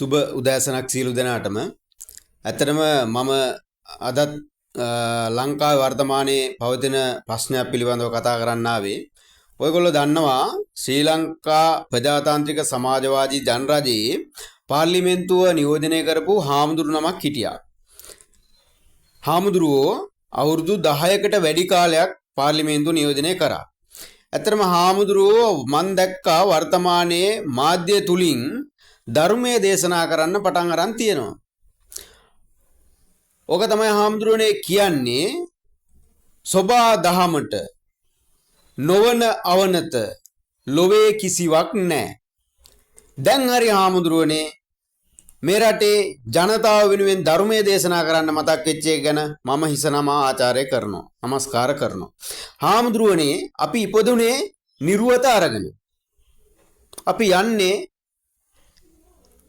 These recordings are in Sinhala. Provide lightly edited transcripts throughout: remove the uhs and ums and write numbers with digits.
සුබ උදෑසනක් සියලු දෙනාටම. ඇත්තටම මම අදත් ලංකාවේ වර්තමානයේ පවතින ප්‍රශ්නයක් පිළිබඳව කතා කරන්න ආවේ. ඔයගොල්ලෝ දන්නවා ශ්‍රී ලංකා ප්‍රජාතාන්ත්‍රික සමාජවාදී ජනරජයේ පාර්ලිමේන්තුව නියෝජනය කරපු හාමුදුරු නමක් හිටියා. හාමුදුරුවෝ අවුරුදු 10කට වැඩි කාලයක් පාර්ලිමේන්තුව නියෝජනය කරා. ඇත්තටම හාමුදුරුවෝ මන් දැක්කා වර්තමානයේ මාධ්‍ය තුලින් ධර්මයේ දේශනා කරන්න පටන් අරන් තියෙනවා. ඕක තමයි හාමුදුරුවනේ කියන්නේ සෝබා දහමට නොවන අවනත ලොවේ කිසිවක් නැහැ. දැන් හරි හාමුදුරුවනේ මේ රටේ ජනතාව වෙනුවෙන් ධර්මයේ දේශනා කරන්න මතක් වෙච්ච එක ගැන මම හිස නමා ආචාර්ය කරනවා. নমස්කාර කරනවා. හාමුදුරුවනේ අපි ඉපදුනේ නිර්වත අරගෙන. අපි යන්නේ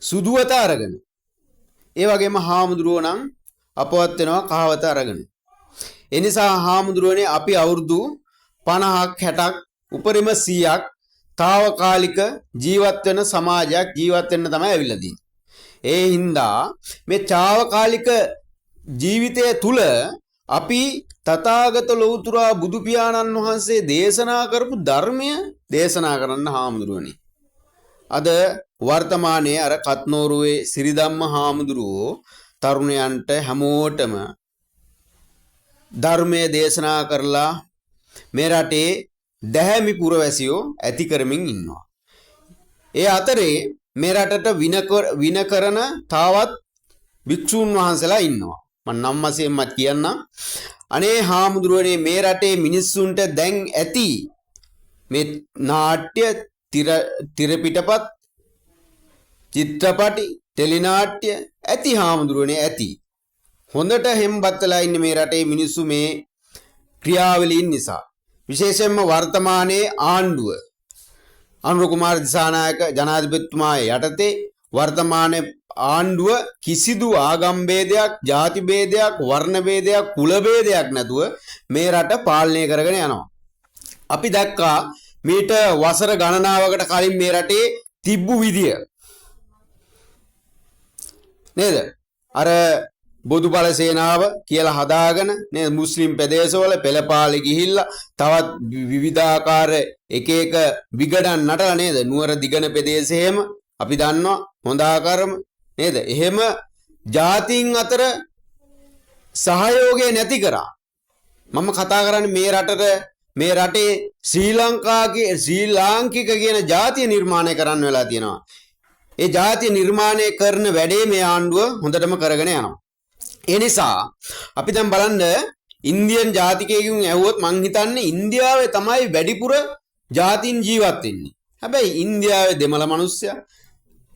සුදුවත අරගෙන. ඒ වගේම හාමුදුරුවෝ නම් අපවත් වෙනවා කහවත අරගෙන. ඒ නිසා හාමුදුරුවනේ අපි අවුරුදු 50ක් 60ක් උපරිම 100ක් తాවකාලික ජීවත් වෙන සමාජයක් ජීවත් වෙන්න තමයි ඇවිල්ලා තියෙන්නේ. ඒ හින්දා මේ తాවකාලික ජීවිතය තුල අපි තථාගත ලෞතර බුදු පියාණන් වහන්සේ දේශනා කරපු ධර්මය දේශනා කරන්න හාමුදුරුවනේ. අද වර්තමානයේ අර කත්නෝරුවේ සිරිධම්ම හාමුදුරුවෝ තරුණයන්ට හැමෝටම ධර්මයේ දේශනා කරලා මේ රටේ දැහැමි පුරවැසියෝ ඇති කරමින් ඉන්නවා. ඒ අතරේ මේ රටට වින කරන තාවත් භික්ෂුන් වහන්සේලා ඉන්නවා. මම නම් වශයෙන්ම කියන්නම්. අනේ හාමුදුරුවනේ මේ රටේ මිනිස්සුන්ට දැන් ඇති මේ නාට්‍ය තිරපිටපත් චිත්‍රපටි ටෙලිනාට්‍ය ඇති හාමුදුරුවනේ ඇති. හොඳට හෙම්බත් වෙලා ඉන්නේ මේ රටේ මිනිස්සු මේ ක්‍රියාවලීන් නිසා. විශේෂයෙන්ම වර්තමානයේ ආණ්ඩුව අනුර කුමාර දිසානායක ජනාධිපතිතුමා යටතේ වර්තමාන ආණ්ඩුව කිසිදු ආගම් ભેදයක්, ಜಾති ભેදයක්, වර්ණ ભેදයක්, කුල ભેදයක් නැතුව මේ රට පාලනය කරගෙන යනවා. අපි දැක්කා මීට වසර ගණනාවකට කලින් මේ රටේ තිබ්බු විදිය නේද? අර බොදුබල සේනාව කියලා හදාගෙන නේද මුස්ලිම් ප්‍රදේශවල පෙළපාලි ගිහිල්ලා තවත් විවිධාකාර එක එක විගඩන් නටලා නේද නුවර දිගන ප්‍රදේශයේම අපි දන්නවා හොඳ ආකාරම නේද? එහෙම ජාතීන් අතර සහයෝගය නැති කරා. මම කතා කරන්නේ මේ රටේ ශ්‍රී ලාංකික කියන ජාතිය නිර්මාණය කරන්න වෙලා තියෙනවා. ඒ ජාතිය නිර්මාණය කරන වැඩේ මේ ආණ්ඩුව හොඳටම කරගෙන යනවා. ඒ නිසා අපි දැන් බලන්න ඉන්දියන් ජාතිකයෙකුන් ඇහුවොත් මං හිතන්නේ ඉන්දියාවේ තමයි වැඩිපුර ජාතීන් ජීවත් වෙන්නේ. හැබැයි ඉන්දියාවේ දෙමළ මිනිස්සයා,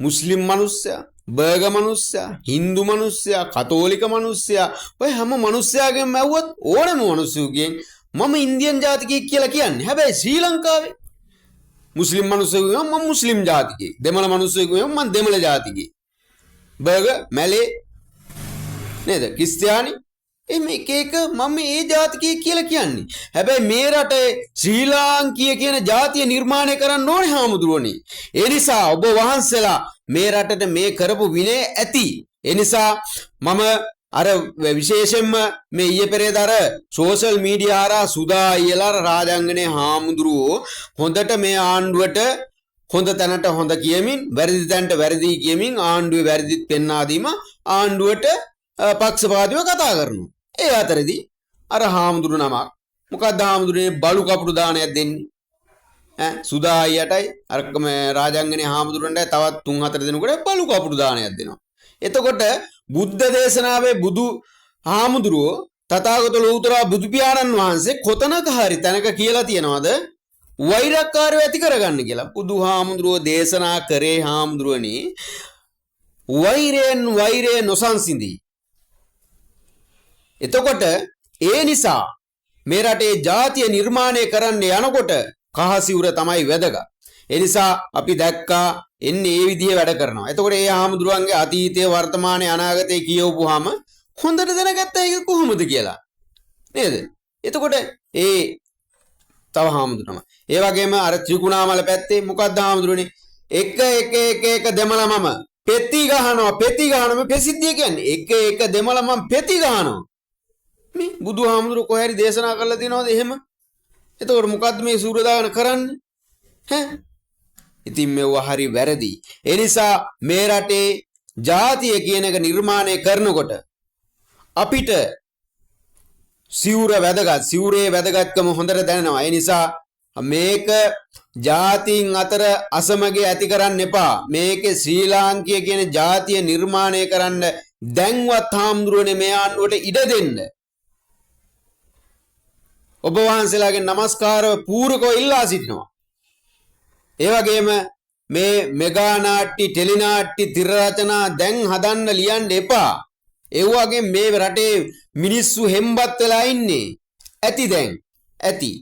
මුස්ලිම් මිනිස්සයා, බර්ග මිනිස්සයා, හින්දු මිනිස්සයා, කතෝලික මිනිස්සයා ඔය හැම මිනිස්සයාගෙන්ම ඇහුවොත් ඕනම මිනිස්සුගෙන් මම ඉන්දියන් ජාතිකයෙක් කියලා කියන්නේ. හැබැයි ශ්‍රී ලංකාවේ මුස්ලිම් මිනිස්සුගෙන් මම මුස්ලිම් ජාතිකයෙක්, දෙමළ මිනිස්සුගෙන් මම දෙමළ ජාතිකයෙක්, බර්ග මැලේ නේද ක්‍රිස්තියානි මේක එක මම ඒ ජාතිකයෙක් කියලා කියන්නේ. හැබැයි මේ රටේ ශ්‍රී ලාංකීය කියන ජාතිය නිර්මාණය කරන්න ඕනේ හාමුදුරුවනේ. ඒ නිසා ඔබ වහන්සේලා මේ රටට මේ කරපු විනය ඇති. ඒ නිසා මම අර විශේෂයෙන්ම මේ ඊයේ පෙරේද අර සෝෂල් මීඩියා හරහා සුදා අයියලා රාජාංගනේ හාමුදුරුවෝ හොඳට මේ ආණ්ඩුවට හොඳ තැනට හොඳ කියමින් වැරදි තැනට වැරදි කියමින් ආණ්ඩුවේ වැරදිත් පෙන්වා දීම ආණ්ඩුවට පක්ෂපාතීව කතා කරනවා. ඒ අතරදී අර හාමුදුරු නමක් මොකක්ද හාමුදුරනේ බලු කපුරු දානයක් දෙන්නේ. සුදා අයියටයි අර රාජාංගනේ හාමුදුරන්ටයි තවත් 3-4 දෙනෙකුට බලු කපුරු දානයක් දෙනවා. එතකොට බුද්ධ දේශනාවේ බුදු හාමුදුරුවෝ තථාගත ලෞතර බුදු පියාණන් වහන්සේ කොතනක හරි තැනක කියලා තියනවාද වෛරක්කාරය ඇති කරගන්න කියලා. බුදු හාමුදුරුවෝ දේශනා කරේ හාමුදුරුවනේ වෛරයෙන් වෛරය නොසන්සිඳී. එතකොට ඒ නිසා මේ රටේ ජාතිය නිර්මාණය කරන්න යනකොට කහසිවුර තමයි වැදගත්. ඒ නිසා අපි දැක්කා එන්නේ මේ විදිහේ වැඩ කරනවා. එතකොට ඒ හාමුදුරුවන්ගේ අතීතයේ වර්තමානයේ අනාගතයේ කියවපුවාම හොඳට දැනගත්තා ඒක කොහොමද කියලා. නේද? එතකොට ඒ තව හාමුදුරුවම ඒ වගේම අර ත්‍රිකුණාමල පැත්තේ මොකක්ද හාමුදුරුවනේ එක දෙමළ මම පෙති ගහනවා මේ ප්‍රසිද්ධිය කියන්නේ එක දෙමළ මම පෙති ගහනවා මේ බුදුහාමුදුරුවෝ කොහේ හරි දේශනා කරලා තියෙනවද එහෙම එතකොට මොකද්ද මේ සූරදාන කරන්නේ ඈ ඉතින් මේව හරි වැරදි ඒ නිසා මේ රටේ ජාතිය කියන එක නිර්මාණය කරනකොට අපිට සිවුර වැදගත් සිවුරේ වැදගත්කම හොඳට දැනෙනවා ඒ නිසා මේක ජාතීන් අතර අසමගිය ඇති කරන්න එපා මේකේ ශ්‍රී ලාංකිය කියන ජාතිය නිර්මාණය කරන්න දැන්වත් හාමුදුරුවනේ මේ ආණ්ඩුවට ඉඩ දෙන්න ඔබ වහන්සේලාගේ নমස්කාරව පූරකව ඉල්ලා සිටිනවා ඒ වගේම මේ මෙගා නාට්‍ය ටෙලි නාට්‍ය තිර රචනා දැන් හදන්න ලියන්න එපා ඒ වගේ මේ රටේ මිනිස්සු හෙම්බත් වෙලා ඉන්නේ ඇති දැන් ඇති